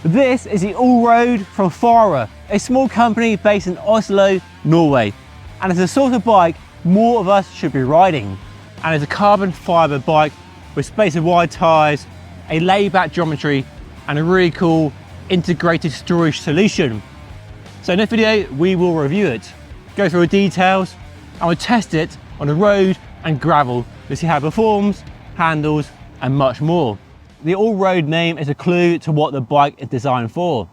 This is the All-Road from Fara, a small company based in Oslo, Norway. And it's the sort of bike more of us should be riding. And it's a carbon fibre bike with spacer wide tyres, a laid-back geometry, and a really cool integrated storage solution. So in this video, we will review it, go through the details, and we'll test it on the road and gravel to see how it performs, handles, and much more. The All-Road name is a clue to what the bike is designed for.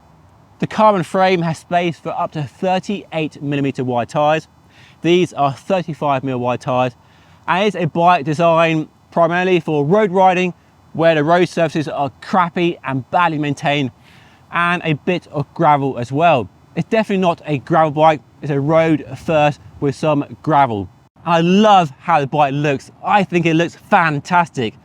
The carbon frame has space for up to 38mm wide tyres. These are 35mm wide tyres, and it's a bike designed primarily for road riding, where the road surfaces are crappy and badly maintained, and a bit of gravel as well. It's definitely not a gravel bike, it's a road first with some gravel. I love how the bike looks. I think it looks fantastic.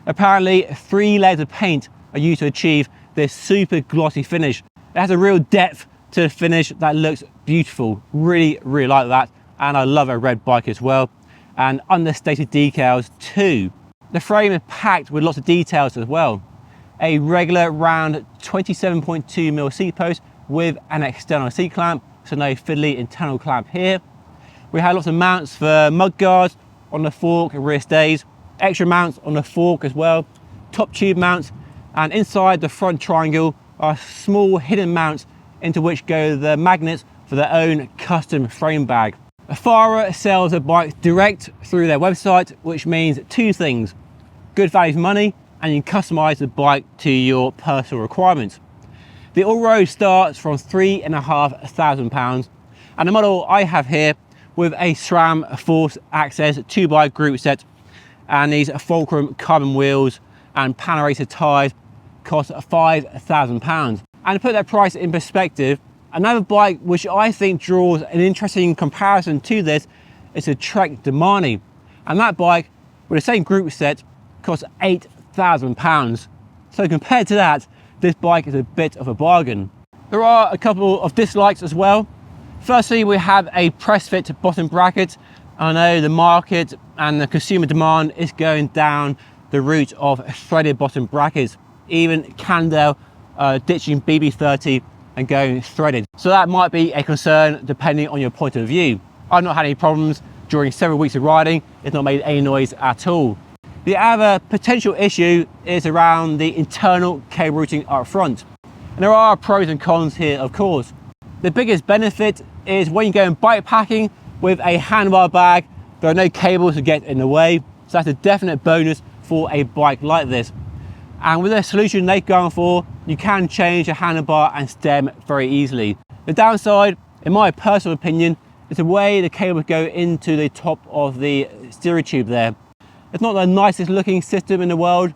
Apparently 3 layers of paint are used to achieve this super glossy finish. It has a real depth to the finish that looks beautiful. Really like that. And I love a red bike as well. And understated decals too. The frame is packed with lots of details as well. A regular round 27.2mm seat post with an external seat clamp, so no fiddly internal clamp here. We have lots of mounts for mud guards on the fork and rear stays, extra mounts on the fork as well, top tube mounts, and inside the front triangle are small hidden mounts into which go the magnets for their own custom frame bag. Fara sells the bikes direct through their website, which means 2 things: good value for money, and you can customize the bike to your personal requirements. The All-Road starts from £3,500, and the model I have here with a SRAM Force Access 2x group set and these fulcrum carbon wheels and Panaracer tyres cost £5,000. And to put that price in perspective, another bike which I think draws an interesting comparison to this is a Trek Demani, and that bike with the same group set costs £8,000. So compared to that, this bike is a bit of a bargain. There are a couple of dislikes as well. Firstly, we have a press fit bottom bracket. I know the market and the consumer demand is going down the route of threaded bottom brackets. Even Cannondale ditching BB30 and going threaded. So that might be a concern depending on your point of view. I've not had any problems during several weeks of riding. It's not made any noise at all. The other potential issue is around the internal cable routing up front. And there are pros and cons here, of course. The biggest benefit is when you go bike packing with a handlebar bag, there are no cables to get in the way. So that's a definite bonus for a bike like this. And with the solution they've gone for, you can change the handlebar and stem very easily. The downside, in my personal opinion, is the way the cables go into the top of the steering tube there. It's not the nicest looking system in the world,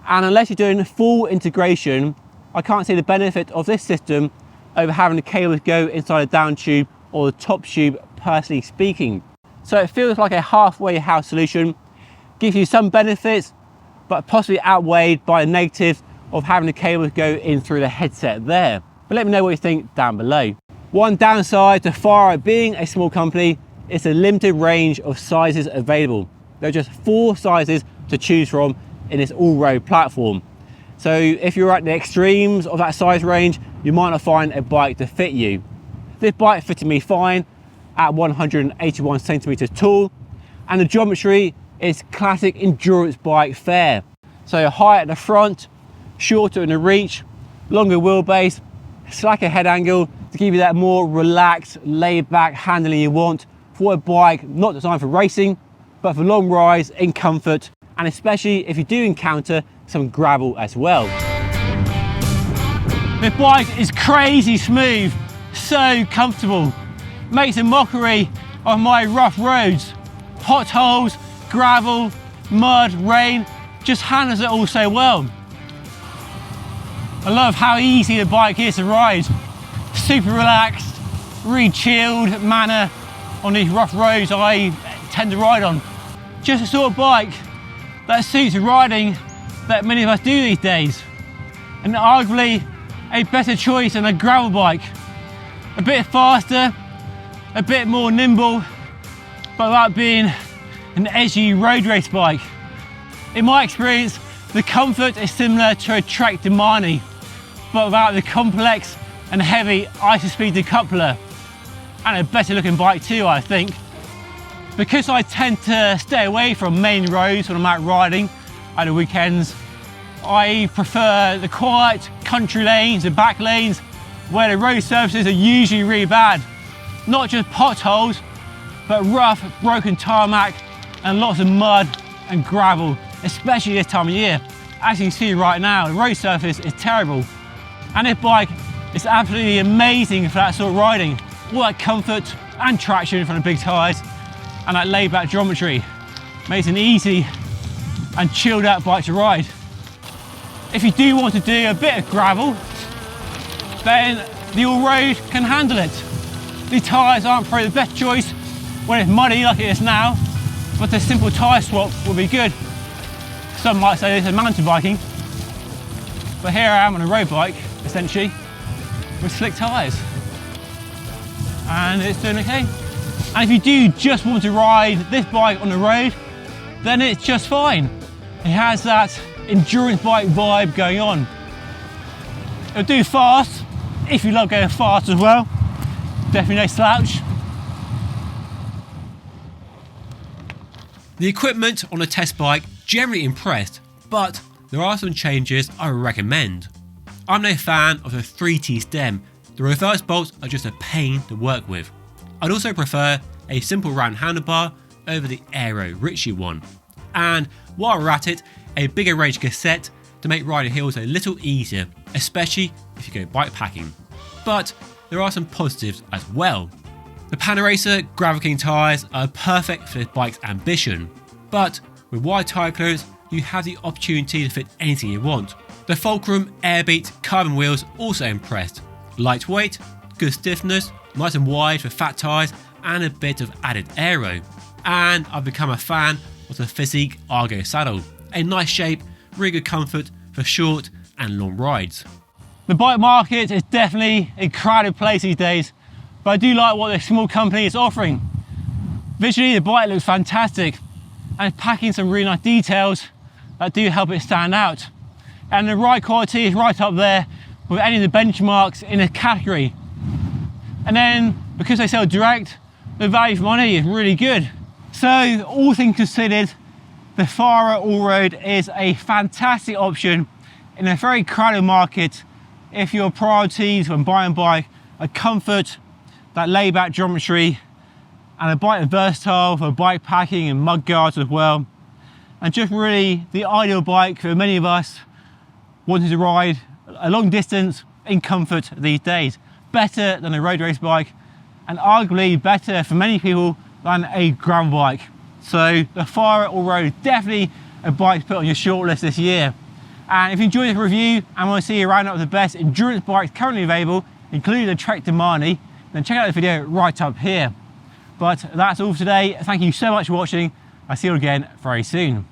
and unless you're doing full integration, I can't see the benefit of this system over having the cables go inside the down tube or the top tube, personally speaking. So it feels like a halfway house solution, gives you some benefits, but possibly outweighed by the negatives of having the cables go in through the headset there. But let me know what you think down below. One downside to Fara being a small company is the limited range of sizes available. There are just 4 sizes to choose from in this All-Road platform. So if you're at the extremes of that size range, you might not find a bike to fit you. This bike fitted me fine at 181 centimeters tall, and the geometry is classic endurance bike fare. So high at the front, shorter in the reach, longer wheelbase, slacker head angle to give you that more relaxed, laid back handling you want for a bike not designed for racing, but for long rides in comfort, and especially if you do encounter some gravel as well. The bike is crazy smooth, so comfortable. Makes a mockery of my rough roads. Potholes, gravel, mud, rain, just handles it all so well. I love how easy the bike is to ride. Super relaxed, really chilled manner on these rough roads I tend to ride on. Just the sort of bike that suits riding that many of us do these days. And arguably a better choice than a gravel bike. A bit faster, a bit more nimble, but without being an edgy road race bike. In my experience, the comfort is similar to a Trek Demani, but without the complex and heavy ISO-speed decoupler. And a better looking bike too, I think. Because I tend to stay away from main roads when I'm out riding at the weekends, I prefer the quiet country lanes, the back lanes, where the road surfaces are usually really bad. Not just potholes, but rough, broken tarmac and lots of mud and gravel, especially this time of year. As you can see right now, the road surface is terrible. And this bike is absolutely amazing for that sort of riding. All that comfort and traction from the big tyres and that laid-back geometry makes it an easy and chilled out bike to ride. If you do want to do a bit of gravel, then the All-Road can handle it. The tyres aren't probably the best choice when it's muddy like it is now, but a simple tyre swap will be good. Some might say this is mountain biking, but here I am on a road bike, essentially, with slick tyres. And it's doing okay. And if you do just want to ride this bike on the road, then it's just fine. It has that endurance bike vibe going on. It'll do fast, if you love going fast as well. Definitely no slouch. The equipment on a test bike generally impressed, but there are some changes I recommend. I'm no fan of the 3T stem. The reverse bolts are just a pain to work with. I'd also prefer a simple round handlebar over the Aero Ritchie one. And while we're at it, a bigger range cassette to make riding hills a little easier, especially if you go bike packing. But there are some positives as well. The Panaracer Gravel King tyres are perfect for this bike's ambition, but with wide tyre clearance you have the opportunity to fit anything you want. The Fulcrum Airbeat carbon wheels also impressed. Lightweight, good stiffness, nice and wide for fat tyres and a bit of added aero. And I've become a fan of the Physique Argo saddle. A nice shape, really good comfort for short and long rides. The bike market is definitely a crowded place these days, but I do like what this small company is offering. Visually the bike looks fantastic and it's packing some really nice details that do help it stand out. And the ride quality is right up there with any of the benchmarks in the category. And then because they sell direct, the value for money is really good. So all things considered, the Fara All-Road is a fantastic option in a very crowded market if your priorities when buying a bike are comfort, that laid-back geometry, and a bike that's versatile for bike packing and mud guards as well. And just really the ideal bike for many of us wanting to ride a long distance in comfort these days. Better than a road race bike, and arguably better for many people than a gravel bike. So the Fara All-Road, definitely a bike to put on your shortlist this year. And if you enjoyed this review and want to see a roundup of the best endurance bikes currently available, including the Trek Demani, then check out the video right up here. But that's all for today. Thank you so much for watching. I'll see you again very soon.